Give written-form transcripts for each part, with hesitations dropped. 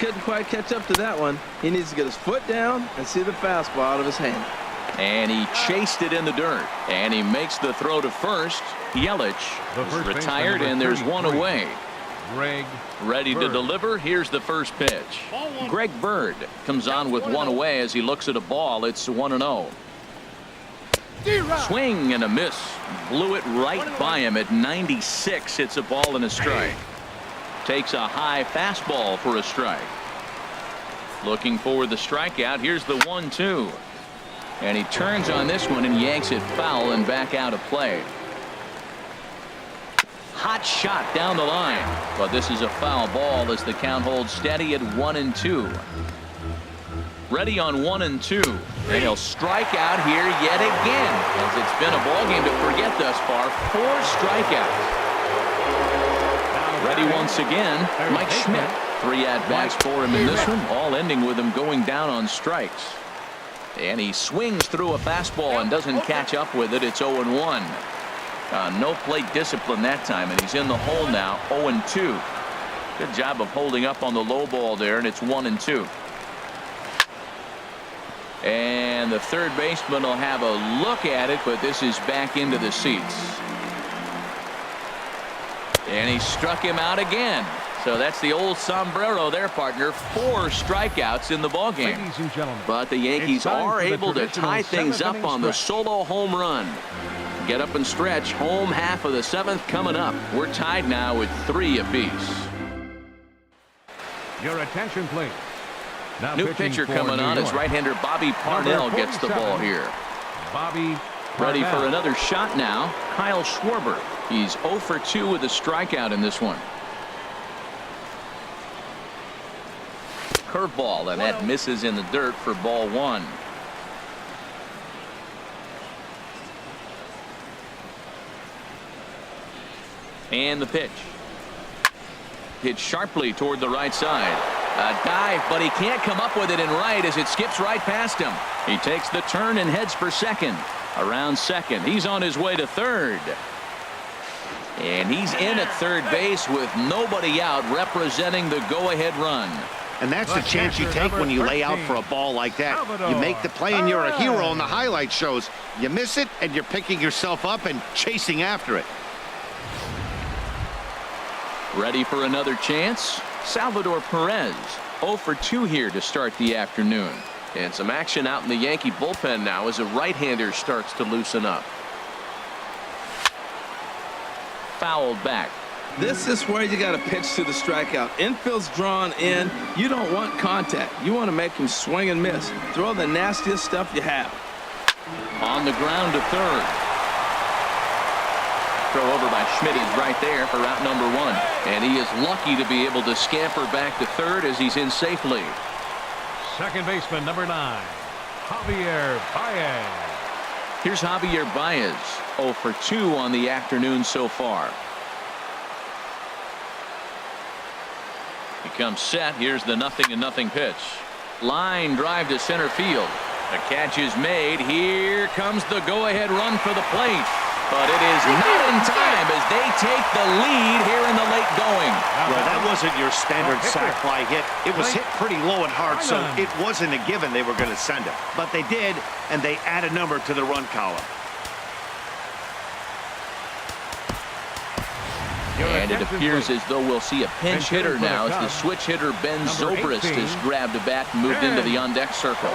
couldn't quite catch up to that one. He needs to get his foot down and see the fastball out of his hand. And he chased it in the dirt. And he makes the throw to first. Yelich is retired, and there's one away. Greg ready to deliver. Here's the first pitch. Greg Bird comes on with one away as he looks at a ball. It's 1-0. Swing and a miss. Blew it right by him at 96. It's a ball and a strike. Takes a high fastball for a strike. Looking for the strikeout. Here's the 1-2. And he turns on this one and yanks it foul and back out of play. Hot shot down the line, but this is a foul ball as the count holds steady at 1-2. Ready on 1-2, and he'll strike out here yet again, as it's been a ball game to forget thus far. 4 strikeouts. Ready once again, Mike Schmidt. 3 at-bats for him in this one, all ending with him going down on strikes. And he swings through a fastball and doesn't catch up with it. It's 0-1. No plate discipline that time, and he's in the hole now. 0-2. Good job of holding up on the low ball there, and it's 1-2. And the third baseman will have a look at it, but this is back into the seats. And he struck him out again. So that's the old sombrero there, partner. 4 strikeouts in the ballgame. Ladies and gentlemen, but the Yankees are able to tie things up on the solo home run. Get up and stretch. Home half of the 7th coming up. We're tied now with 3 apiece. Your attention, please. Now new pitcher coming on as right-hander Bobby Parnell gets the ball here. Bobby ready for another shot now. Kyle Schwarber. He's 0 for 2 with a strikeout in this one. Curveball, and that misses in the dirt for ball 1. And the pitch. Hit sharply toward the right side. A dive, but he can't come up with it in right as it skips right past him. He takes the turn and heads for second. Around second. He's on his way to third. And he's in at third base with nobody out, representing the go-ahead run. And that's the chance you take when you lay out for a ball like that. You make the play and you're a hero on the highlight shows. You miss it and you're picking yourself up and chasing after it. Ready for another chance? Salvador Perez, 0 for 2 here to start the afternoon. And some action out in the Yankee bullpen now as a right-hander starts to loosen up. Fouled back. This is where you got to pitch to the strikeout. Infield's drawn in. You don't want contact. You want to make him swing and miss. Throw the nastiest stuff you have. On the ground to third. Throw over by Schmidt is right there for out number 1. And he is lucky to be able to scamper back to third as he's in safely. Second baseman, number 9, Javier Baez. Here's Javier Baez, 0 for 2 on the afternoon so far. He comes set. Here's the 0-0 pitch. Line drive to center field. The catch is made. Here comes the go-ahead run for the plate. But it is not in time as they take the lead here in the late going. Well, that wasn't your standard sac fly hit. It was hit pretty low and hard, so it wasn't a given they were going to send it. But they did, and they add a number to the run column. And it appears as though we'll see a pinch hitter now as the switch hitter Ben Zobrist has grabbed a bat and moved into the on-deck circle.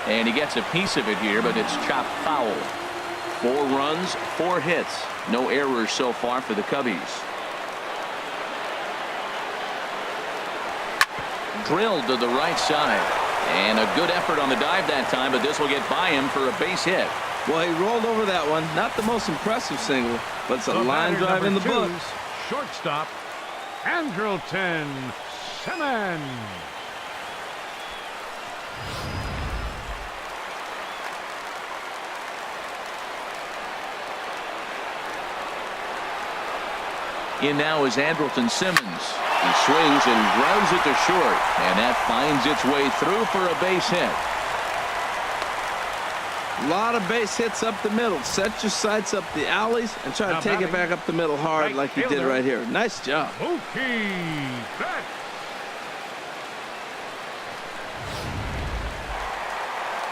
And he gets a piece of it here, but it's chopped foul. 4 runs, 4 hits. No errors so far for the Cubbies. Drilled to the right side. And a good effort on the dive that time, but this will get by him for a base hit. Well, he rolled over that one. Not the most impressive single, but it's a line drive in the books. Shortstop, Andrelton Simmons. In now is Andrelton Simmons. He swings and grounds it to short, and that finds its way through for a base hit. A lot of base hits up the middle. Set your sights up the alleys and try to take it back up the middle hard like you did right here. Nice job. Mookie Betts.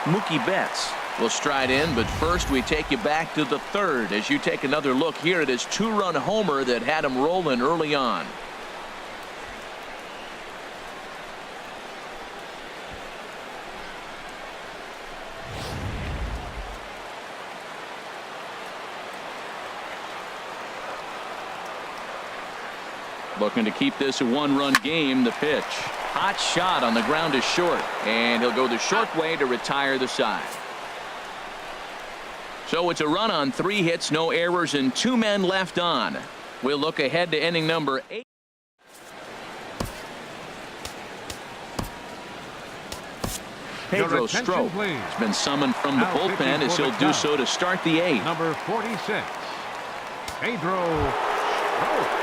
Mookie Betts will stride in, but first we take you back to the third as you take another look here at his two-run homer that had him rolling early on. Looking to keep this a one-run game. The pitch. Hot shot on the ground is short, and he'll go the short way to retire the side. So it's a run on 3 hits, no errors, and 2 men left on. We'll look ahead to inning number 8. Pedro Strop has been summoned from the bullpen as he'll do so to start the 8th. Number 46, Pedro Strop.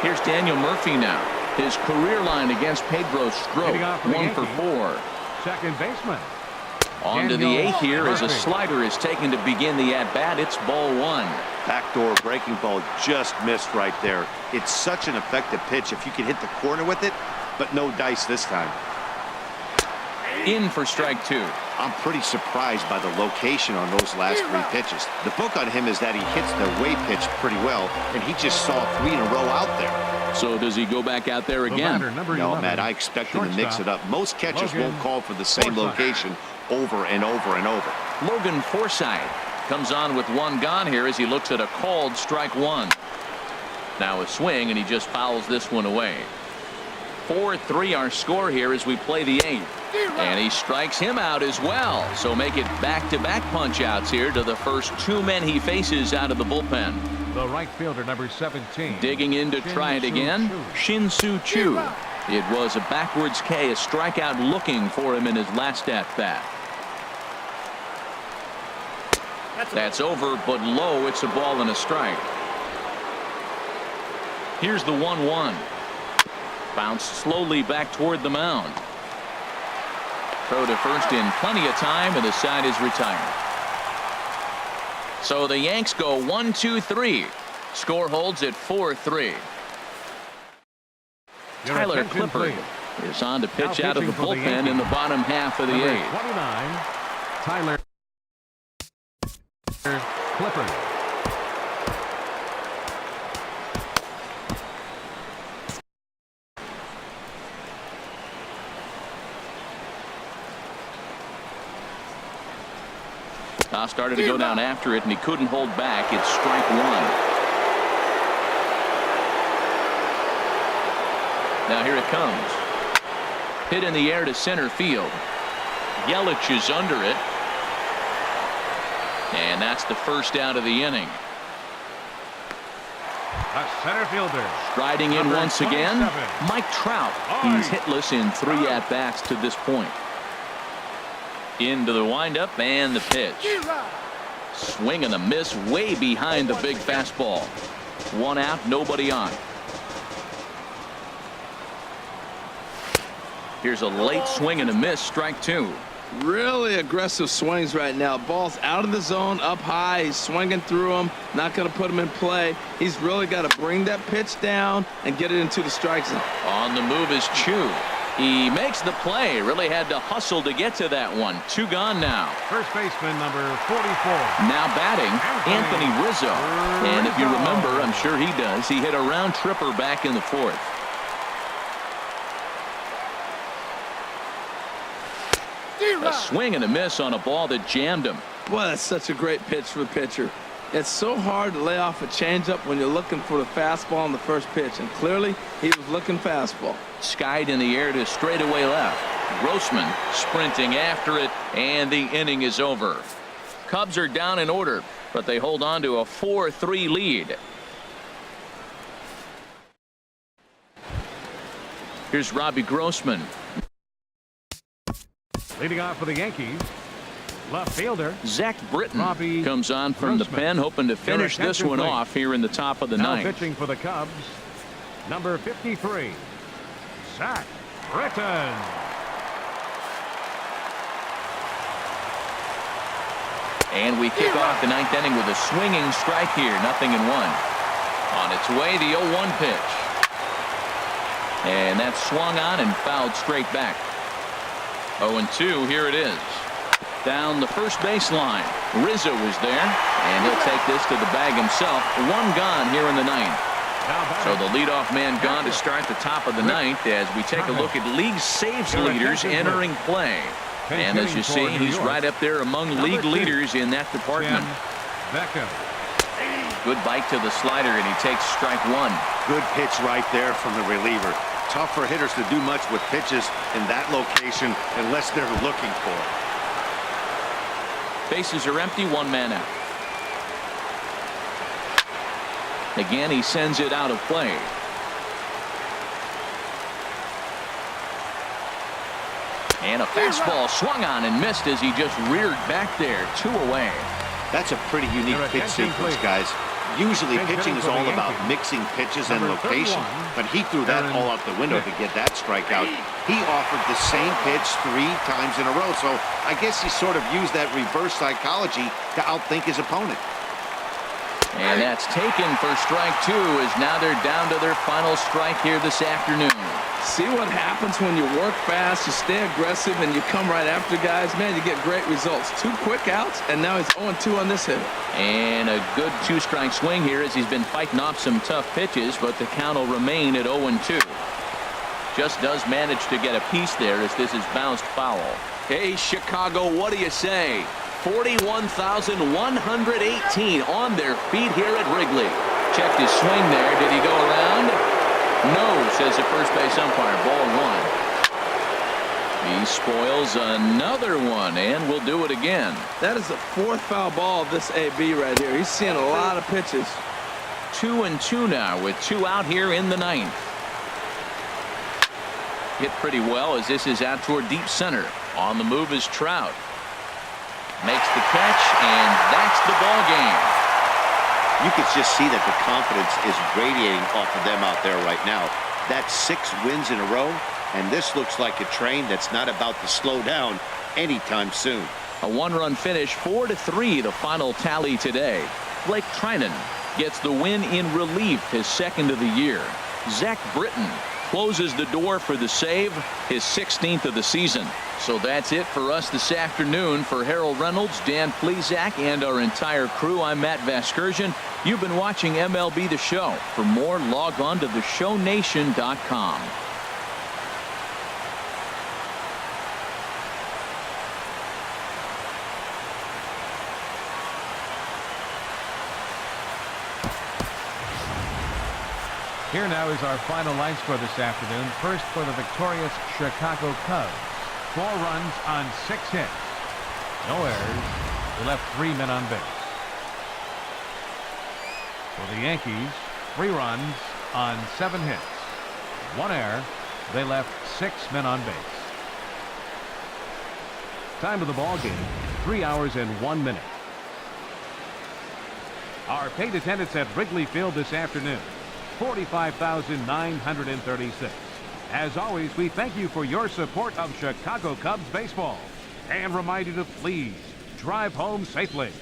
Here's Daniel Murphy now. His career line against Pedro Strop, 1 for 4. Second baseman. On to the 8th here as a slider is taken to begin the at-bat. It's ball 1. Backdoor breaking ball just missed right there. It's such an effective pitch if you can hit the corner with it, but no dice this time. In for strike 2. I'm pretty surprised by the location on those last 3 pitches. The book on him is that he hits the way pitch pretty well, and he just saw 3 in a row out there. So does he go back out there again? No, Matt, I expect him to mix it up. Most catchers won't call for the same location over and over and over. Logan Forsythe comes on with 1 gone here as he looks at a called strike 1. Now a swing, and he just fouls this one away. 4-3 our score here as we play the 8th. And he strikes him out as well. So make it back-to-back punch-outs here to the first 2 men he faces out of the bullpen. The right fielder, number 17. Digging in to try it again, Shin-Soo Choo. It was a backwards K, a strikeout looking for him in his last at-bat. That's over, but low. It's a ball and a strike. Here's the 1-1. Bounced slowly back toward the mound. Throw to first in plenty of time, and the side is retired. So the Yanks go 1-2-3. Score holds at 4-3. Tyler Clippard is on to pitch out of the bullpen in the bottom half of the 8th. 29, Tyler Clippard. Started to go down after it, and he couldn't hold back. It's strike 1. Now here it comes. Hit in the air to center field. Yelich is under it. And that's the first out of the inning. A center fielder. Striding in once again, Mike Trout. He's hitless in 3 at-bats to this point. Into the windup and the pitch. Swing and a miss way behind the big fastball. 1 out, nobody on. Here's a late swing and a miss, strike 2. Really aggressive swings right now. Ball's out of the zone, up high. He's swinging through them, not going to put him in play. He's really got to bring that pitch down and get it into the strike zone. On the move is Choo. He makes the play. Really had to hustle to get to that one. 2 gone now. First baseman, number 44. Now batting, Anthony Rizzo. And if you remember, I'm sure he does, he hit a round tripper back in the 4th. A swing and a miss on a ball that jammed him. Boy, that's such a great pitch for the pitcher. It's so hard to lay off a changeup when you're looking for the fastball on the first pitch, and clearly he was looking fastball. Skied in the air to straightaway left. Grossman sprinting after it, and the inning is over. Cubs are down in order, but they hold on to a 4-3 lead. Here's Robbie Grossman. Leading off for the Yankees, left fielder Zach Britton Robbie comes on from Grossman. the pen, hoping to finish this one off here in the top of the now 9th. pitching for the Cubs, number 53, Zach Britton. And we kick off the 9th inning with a swinging strike here. 0-1. On its way, the 0-1 pitch. And that's swung on and fouled straight back. 0-2. Here it is. Down the first baseline. Rizzo is there, and he'll take this to the bag himself. 1 gone here in the 9th. So the leadoff man gone to start the top of the 9th as we take a look at league saves leaders entering play. And as you see, he's right up there among league leaders in that department. Good bite to the slider, and he takes strike 1. Good pitch right there from the reliever. Tough for hitters to do much with pitches in that location unless they're looking for it. Bases are empty, 1 man out. Again, he sends it out of play. And a fastball swung on and missed as he just reared back there. 2 away. That's a pretty unique pitch sequence, guys. Usually pitching is all about mixing pitches and location, but he threw that all out the window to get that strikeout. He offered the same pitch 3 times in a row, so I guess he sort of used that reverse psychology to outthink his opponent. And that's taken for strike 2 as now they're down to their final strike here this afternoon. See what happens when you work fast, you stay aggressive, and you come right after guys. Man, you get great results. 2 quick outs, and now he's 0-2 on this hit. And a good 2-strike swing here as he's been fighting off some tough pitches, but the count will remain at 0-2. Just does manage to get a piece there as this is bounced foul. Hey, Chicago, what do you say? 41,118 on their feet here at Wrigley. Checked his swing there. Did he go around? No, says the first base umpire. Ball 1. He spoils another one, and will do it again. That is the 4th foul ball of this AB right here. He's seeing a lot of pitches. 2-2 now with 2 out here in the 9th. Hit pretty well as this is out toward deep center. On the move is Trout. Makes the catch, and that's the ball game. You could just see that the confidence is radiating off of them out there right now. That's 6 wins in a row, and this looks like a train that's not about to slow down anytime soon. A 1-run finish, 4-3 the final tally today. Blake Trinan gets the win in relief, his 2nd of the year. Zach Britton closes the door for the save, his 16th of the season. So that's it for us this afternoon. For Harold Reynolds, Dan Plesac, and our entire crew, I'm Matt Vasgersian. You've been watching MLB The Show. For more, log on to theshownation.com. Here now is our final line score this afternoon. First for the victorious Chicago Cubs. 4 runs on 6 hits. No errors. They left 3 men on base. For the Yankees, 3 runs on 7 hits. 1 error. They left 6 men on base. Time of the ball game, 3 hours and 1 minute. Our paid attendance at Wrigley Field this afternoon, 45,936. As always, we thank you for your support of Chicago Cubs baseball and remind you to please drive home safely.